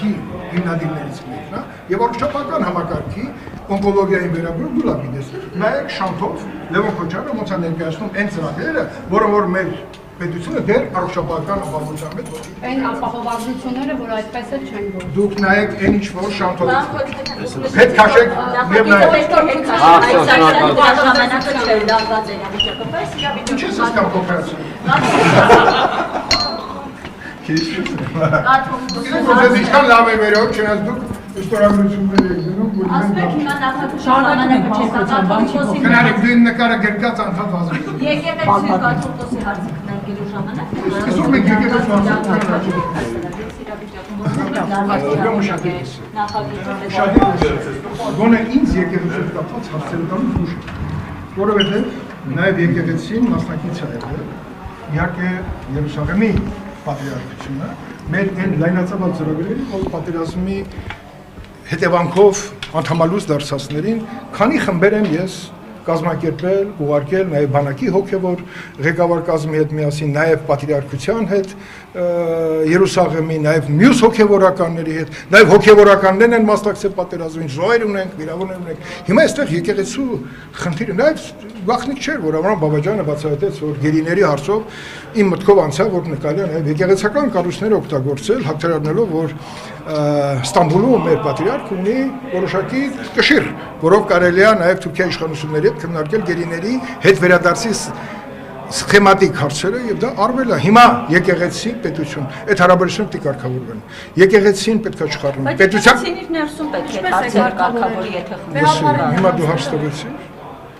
համակարգի հիմնադիրներից մեկն է եւ առողջապահական համակարգի օնկոլոգիայի վերաբերյալ դու լավ գիտես նայեք շանթով Լևոն Քոչարյանը ոնց է ներկայացնում այն ծրագրերը որը որ մեր պետությունը դեռ առողջապահական ապահովության մեջ ոչ այն ապահովագրությունները որ այդպես էլ չեն գործում դուք նայեք այն ինչ որ շանթով հետ քաշեք եւ նայեք ժամանակը չէր լավված էր վիճակը բայց իրավիճակը ինչ է սկսկամ կոոպերացիա Դուք ինչքան լավ է վերով, չնայած դուք ստորագրություններ եք դնում, ասում եք հիմա նախագծի ժամանակը չէ կատարվում Գնալեք դու իմ նկարը գրկած անդադ վազում Եկեղեցի կաթողիկոսի հարցը քննարկելու ժամանակ Այսօր մենք Գոնե ինձ եկեղեցիով կապված հարցերը տալու ուշ որովհետև նաև եկեղեցին մասնակից է եղել իհարկե Երուսաղեմի պատվիրակությունը մեր այն լայնածավալ ծրագրերին որ պատերազմի հետևանքով անդամալուց դարձածներին քանի խմբեր եմ ես կազմակերպել, ուղարկել նաև բանակի հոգևոր ղեկավար կազմի հետ միասին, նաև պատրիարքության հետ, Երուսաղեմի, նաև մյուս հոգևորականների հետ, նաև հոգևորականներն են մասնակցել պատերազմին, զոհեր ունենք, վիրավորներ ունենք։ Հիմա այստեղ եկեղեցու խնդիրը նաև վախնիկ չէր, որ Ամրան Բաբաջյանը բացահայտեց, որ գերիների հարցով իմ մտքով անցավ, որ նկատի է նաև եկեղեցական կառույցները օգտագործել, հակտարարնելով, որ Ստամբուլում մեր պատրիարք ունի որոշակի կշիռ, որով կարելի է նաև Թուրքիայի իշխանությունների հետ քննարկել գերիների հետ վերադարձի սխեմատիկ հարցերը եւ դա արվել է։ Հիմա եկեղեցի պետություն այդ հարաբերությունները պետք է կարգավորվեն։ Եկեղեցին պետք է չխառնվի։ Պետության ներսում պետք է հարցեր կարգավորի, եթե խնդրում։ Հիմա դու հարց տվեցի։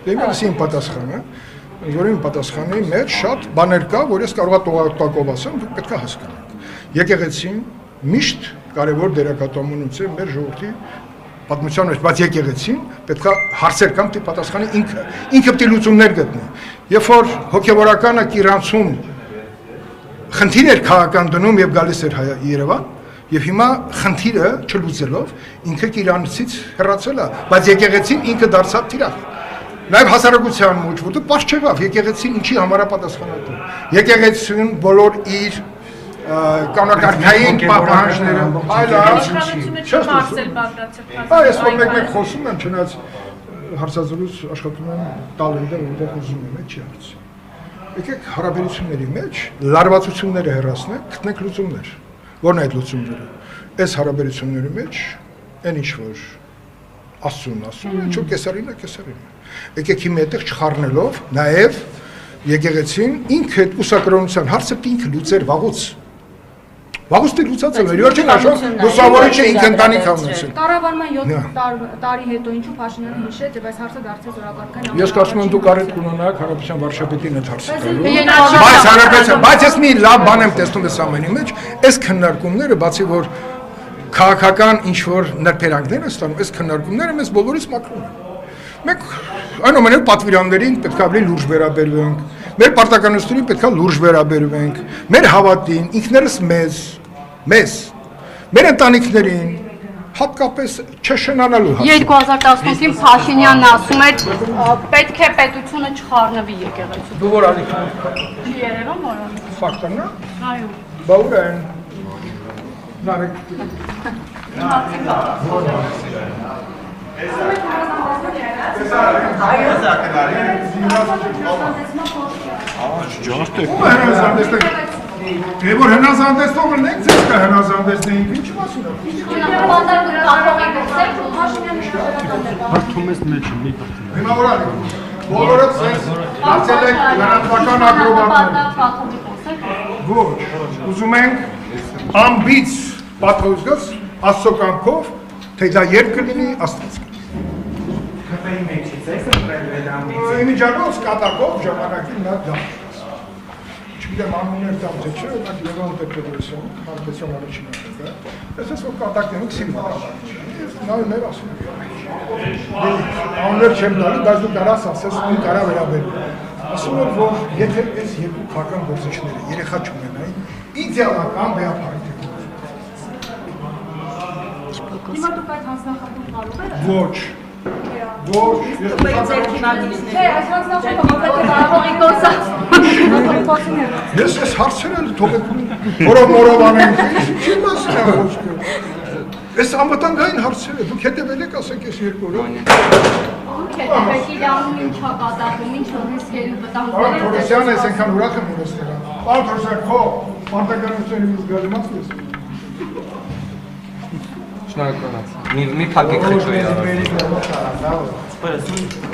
Դե ինձ իմ պատասխանը, որին պատասխանի մեջ շատ բաներ կա, որ ես կարող եմ տողատակով ասեմ, դուք պետք է հասկանաք։ Եկեղեցին միշտ կարևոր դերակատարում ունեցել մեր ժողովրդի պատմության մեջ, բայց եկեղեցին պետք է հարցեր կամ դի պատասխանի ինքը պետք է լուծումներ գտնի։ Երբ որ հոգևորականը Կիրանցում խնդիր էր քաղաքական դնում եւ գալիս էր Երևան, եւ հիմա խնդիրը չլուծելով ինքը Կիրանցից հեռացել է, բայց եկեղեցին ինքը դարձավ թիրախ։ Նաև հասարակության մեջ, որտեղ պարզ չեղավ եկեղեցին ինչի համար է պատասխանատու։ Եկեղեցին բոլոր իր կանոնակարգային պահանջները, այլ այս որ մեկ խոսում եմ, չնայած հարցազրույց աշխատում եմ տալ այնտեղ, որտեղ ուզում եմ, չի հարց։ Եկեք հարաբերությունների մեջ լարվածությունները հեռացնենք, գտնենք լուծումներ։ Որն է այդ լուծումները։ Այս հարաբերությունների մեջ այն ինչ որ ասում, ինչ որ կեսարին է։ Եկեք հիմա այդտեղ չխառնելով, նաև եկեղեցին ինքը այդ ուսակրոնության հարցը ինքը լուծեր վաղուց։ Վաղուց լուծած է, վերջին աշխարհ լուսավորիչը ինքը ընտանիք ունեցել։ Կառավարման 7 տարի հետո ինչու Փաշինյանը հիշեց եւ այս հարցը դարձեց օրակարգային։ Ես կարծում եմ դուք առիթ կունենաք Հանրապետության վարչապետին այդ հարցը տալու։ Բայց Հանրապետության, բայց ես մի լավ բան եմ տեսնում այս ամենի մեջ, այս քննարկումները բացի որ քաղաքական ինչ որ նրբերանգներ են ստանում, այս քննարկումները մեզ բոլորից մաքրում են։ Մենք այնուամենայնիվ պատվիրաններին պետք է ավելի լուրջ վերաբերվենք, մեր պարտականություններին պետք է լուրջ վերաբերվենք, մեր հավատին, ինքներս մեզ, մեր ընտանիքներին, հատկապես չշնանալու հարցը։ 2015-ին Փաշինյանն ասում էր պետք է պետությունը չխառնվի եկեղեցու։ Դու որ ալիքն Երևան որը։ ֆակտն է։ Այո։ Բա ուր են։ Նարեկ։ Որ հնազանդեցնողը նենք ձեզ կա հնազանդեցնեինք, ինչ մասին Հարթում ես մեջը, մի պրտին։ Հիմա որ ալիք, բոլորը ձեզ դարձել եք լրանտվական ագրոբատներ։ Ոչ, ուզում ենք ամբից պատվոզգս աստծո կամքով, թե դա երբ կլինի աստված Քվեի մեջից եք ընտրել այդ ամբից։ Իմիջիանոց կատակով ժամանակին նա դա Չգիտեմ անուններ տամ թե չէ, բայց Լևոն Տեր-Պետրոսյան, Հանրապետության առաջին նախագահ, ասես որ կատակն ենք Սիլվա։ Նա ասում է։ Անուններ չեմ տալի, բայց դու կարաս ասես ում կարա վերաբերել։ Ասում եմ որ եթե այս երկու քաղաքական գործիչները երեխա չունենային, իդեալական վեհապարի Հիմա դուք այդ հանձնախմբում կարող եք։ Ոչ։ Ոչ, ես Չէ, այս հանձնախմբը հատկապես Ես այս հարցերը թողեք որով անենք, չի մասն է խոսքը։ Այս անվտանգային հարցերը դուք հետևել եք, ասեք այս 2 օրը։ Հետևեք իրանում ինչա կատարվում, ինչ ռիսկերի Պարոն վտանգների։ Թորոսյանը ես այնքան ուրախ եմ ունես նրան։ Պարոն Թորոսյան, քո պարտականությունների մի զգալիմացն ես։ Շնորհակալություն։ Մի փակեք խճոյի Սպերս